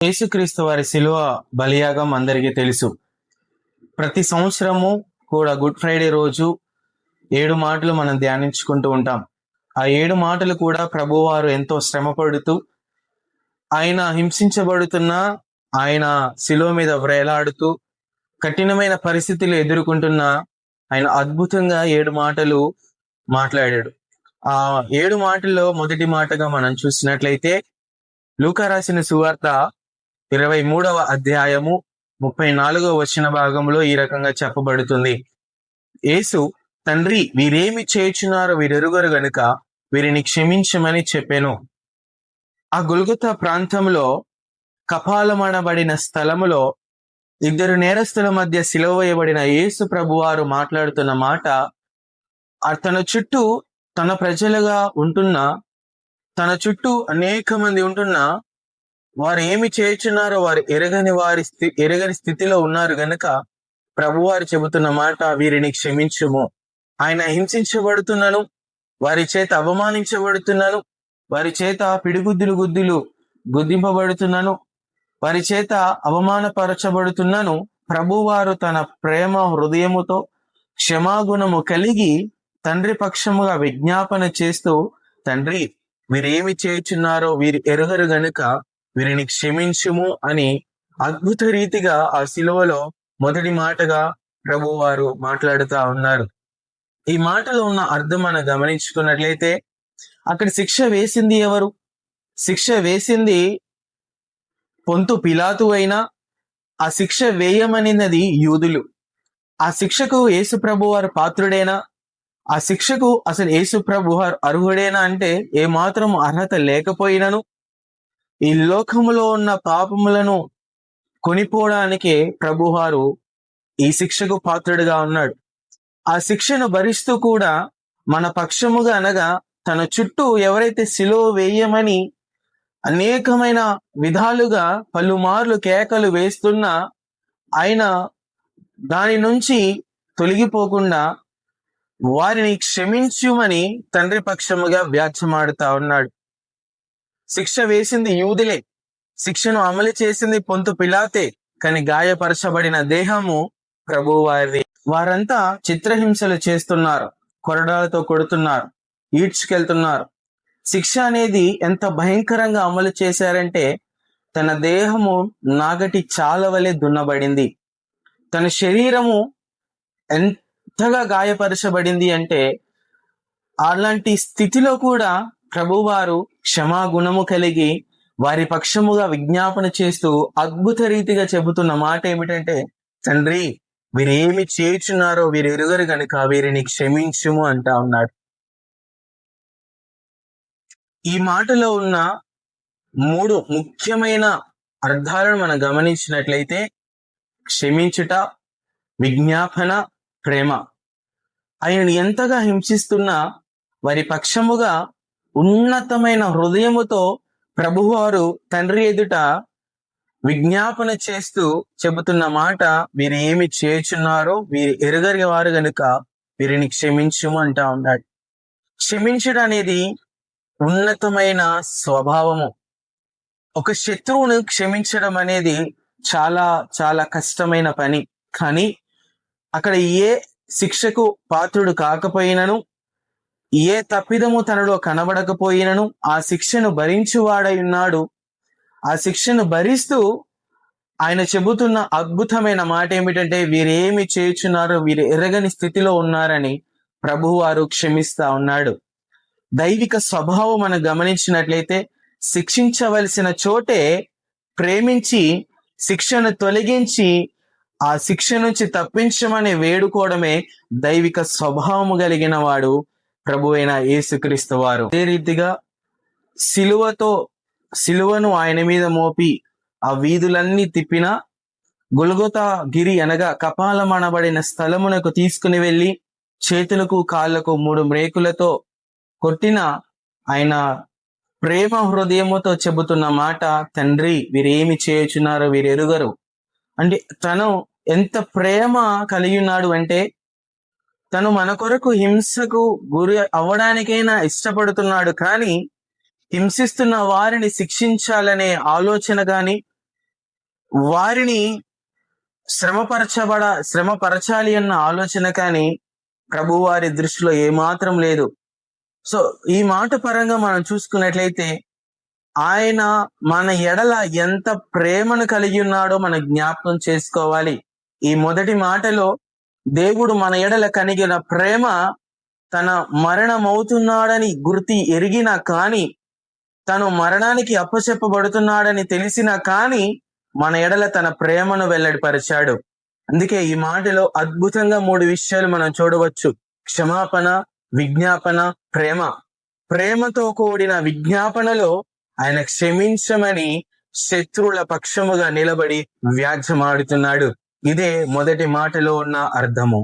యేసుక్రీస్తు వారి శిలువ బలియాగం అందరికీ తెలుసు. ప్రతి సంవత్సరము కూడా గుడ్ ఫ్రైడే రోజు 7 మాటలు మనం ధ్యానించుకుంటూ ఉంటాం. ఆ 7 మాటలు కూడా ప్రభువారు ఎంతో శ్రమపడుతూ, ఆయన హింసించబడుతున్నా, ఆయన శిలువ మీద వ్రేలాడుతూ, కఠినమైన పరిస్థితులు ఎదుర్కొంటున్న ఆయన అద్భుతంగా 7 మాటలు మాట్లాడాడు. ఆ 7 మాటల్లో మొదటి మాటగా మనం చూసినట్లయితే లూకా రాసిన సువార్త 23వ అధ్యాయము 34వ వచన భాగంలో ఈ రకంగా చెప్పబడుతుంది. యేసు, తండ్రి, వీరేమి చేయుచున్నారో వీరెరుగరు గనుక వీరిని క్షమించమని చెప్పెను. ఆ గొల్గొతా ప్రాంతంలో కపాలమనబడిన స్థలములో 2 నేరస్తుల మధ్య సిలువ వేయబడిన యేసు ప్రభువారు మాట్లాడుతున్న మాట, తన చుట్టూ తన ప్రజలుగా ఉంటున్నా, తన చుట్టూ అనేక మంది ఉంటున్నా, వారు ఏమి చేయుచున్నారో వారు ఎరగని స్థితిలో ఉన్నారు గనుక ప్రభువారు చెబుతున్న మాట, వీరిని క్షమించుము. ఆయన హింసించబడుతున్నాను, వారి చేత అవమానించబడుతున్నాను, వారి చేత పిడిగుద్దులు గుద్దింపబడుతున్నాను, వారి చేత అవమానపరచబడుతున్నాను. ప్రభువారు తన ప్రేమ హృదయముతో క్షమాగుణము కలిగి తండ్రి పక్షముగా విజ్ఞాపన చేస్తూ, తండ్రి, వీరేమి చేయుచున్నారో వీరు ఎరుగరు గనుక వీరిని క్షమించుము అని అద్భుత రీతిగా ఆ శిలువలో మొదటి మాటగా ప్రభువారు మాట్లాడుతూ ఉన్నారు. ఈ మాటలో ఉన్న అర్థం మనం గమనించుకున్నట్లయితే, అక్కడ శిక్ష వేసింది ఎవరు? శిక్ష వేసింది పొంతు పిలాతు అయినా, ఆ శిక్ష వేయమనినది యూదులు. ఆ శిక్షకు యేసు ప్రభువారు పాత్రుడేనా? ఆ శిక్షకు అసలు యేసు ప్రభువారు అర్హుడేనా అంటే ఏమాత్రం అర్హత లేకపోయినను, ఈ లోకములో ఉన్న పాపములను కొనిపోవడానికే ప్రభువారు ఈ శిక్షకు పాత్రుడిగా ఉన్నాడు. ఆ శిక్షను భరిస్తూ కూడా మన పక్షముగా అనగా తన చుట్టూ ఎవరైతే సిలువ వేయమని అనేకమైన విధాలుగా పలుమార్లు కేకలు వేస్తున్నా, ఆయన దాని నుంచి తొలగిపోకుండా వారిని క్షమించుమని తండ్రి పక్షముగా వ్యాఖ్యమాడుతా ఉన్నాడు. శిక్ష వేసింది యూదులే, శిక్షను అమలు చేసింది పొంతు పిలాతే, కానీ గాయపరచబడిన దేహము ప్రభువారిది. వారంతా చిత్రహింసలు చేస్తున్నారు, కొరడాలతో కొడుతున్నారు, ఈడ్చుకెళ్తున్నారు. శిక్ష అనేది ఎంత భయంకరంగా అమలు చేశారంటే, తన దేహము నాగటి చాల వలె దున్నబడింది, తన శరీరము ఎంతగా గాయపరచబడింది అంటే, అలాంటి స్థితిలో కూడా ప్రభువారు క్షమాగుణము కలిగి వారి పక్షముగా విజ్ఞాపన చేస్తూ అద్భుత రీతిగా చెబుతున్న మాట ఏమిటంటే, తండ్రి, వీరేమి చేయుచున్నారో వీరు ఎరుగరు గనుక వీరిని క్షమించుము అంటా ఉన్నాడు. ఈ మాటలో ఉన్న 3 ముఖ్యమైన అర్థాలను మనం గమనించినట్లయితే, క్షమించుట, విజ్ఞాపన, ప్రేమ. ఆయనను ఎంతగా హింసిస్తున్నా వారి పక్షముగా ఉన్నతమైన హృదయముతో ప్రభువారు తండ్రి ఎదుట విజ్ఞాపన చేస్తూ చెబుతున్న మాట, వీరు ఏమి చేయుచున్నారో వీరు ఎరుగరి వారు గనుక వీరిని క్షమించుము అంటా ఉన్నాడు. క్షమించడం అనేది ఉన్నతమైన స్వభావము. ఒక శత్రువును క్షమించడం అనేది చాలా చాలా కష్టమైన పని. కానీ అక్కడ ఏ శిక్షకు పాత్రుడు కాకపోయినను, ఏ తప్పిదము తనలో కనబడకపోయినను ఆ శిక్షను భరించువాడై ఉన్నాడు. ఆ శిక్షను భరిస్తూ ఆయన చెబుతున్న అద్భుతమైన మాట ఏమిటంటే, వీరేమి చేయుచున్నారో వీరు ఎరగని స్థితిలో ఉన్నారని ప్రభువారు క్షమిస్తా ఉన్నాడు. దైవిక స్వభావం మనం గమనించినట్లయితే, శిక్షించవలసిన చోటే ప్రేమించి శిక్షను తొలగించి ఆ శిక్ష నుంచి తప్పించమని వేడుకోవడమే దైవిక స్వభావము కలిగిన వాడు ప్రభు అయిన యేసుక్రీస్తు వారు. అదే రీతిగా సిలువను ఆయన మీద మోపి ఆ వీధులన్నీ తిప్పిన, గొల్గొతా గిరి అనగా కపాలమనబడిన స్థలమునకు తీసుకుని వెళ్ళి చేతులకు కాళ్లకు 3 మ్రేకులతో కొట్టిన ఆయన ప్రేమ హృదయముతో చెబుతున్న మాట, తండ్రి, వీరేమి చేయుచున్నారో వీరు ఎరుగరు. అంటే తను ఎంత ప్రేమ కలిగి ఉన్నాడు అంటే, తను మన కొరకు హింసకు గురి అవ్వడానికైనా ఇష్టపడుతున్నాడు. కానీ హింసిస్తున్న వారిని శిక్షించాలనే ఆలోచన గాని, వారిని శ్రమపరచాలి అన్న ఆలోచన కానీ ప్రభు వారి దృష్టిలో ఏమాత్రం లేదు. సో ఈ మాట పరంగా మనం చూసుకున్నట్లయితే ఆయన మన ఎడల ఎంత ప్రేమను కలిగి ఉన్నాడో మనం జ్ఞాపకం చేసుకోవాలి. ఈ మొదటి మాటలో దేవుడు మన ఎడల కలిగిన ప్రేమ తన మరణమవుతున్నాడని గుర్తి ఎరిగినా కానీ, తను మరణానికి అప్పచెప్పబడుతున్నాడని తెలిసినా కానీ మన ఎడల తన ప్రేమను వెల్లడిపరిచాడు. అందుకే ఈ మాటలో అద్భుతంగా 3 విషయాలు మనం చూడవచ్చు: క్షమాపణ, విజ్ఞాపన, ప్రేమ. ప్రేమతో కూడిన విజ్ఞాపనలో ఆయన క్షమించమని శత్రువుల పక్షముగా నిలబడి వ్యాజ్యమాడుతున్నాడు. ఇదే మొదటి మాటలో ఉన్న అర్థము.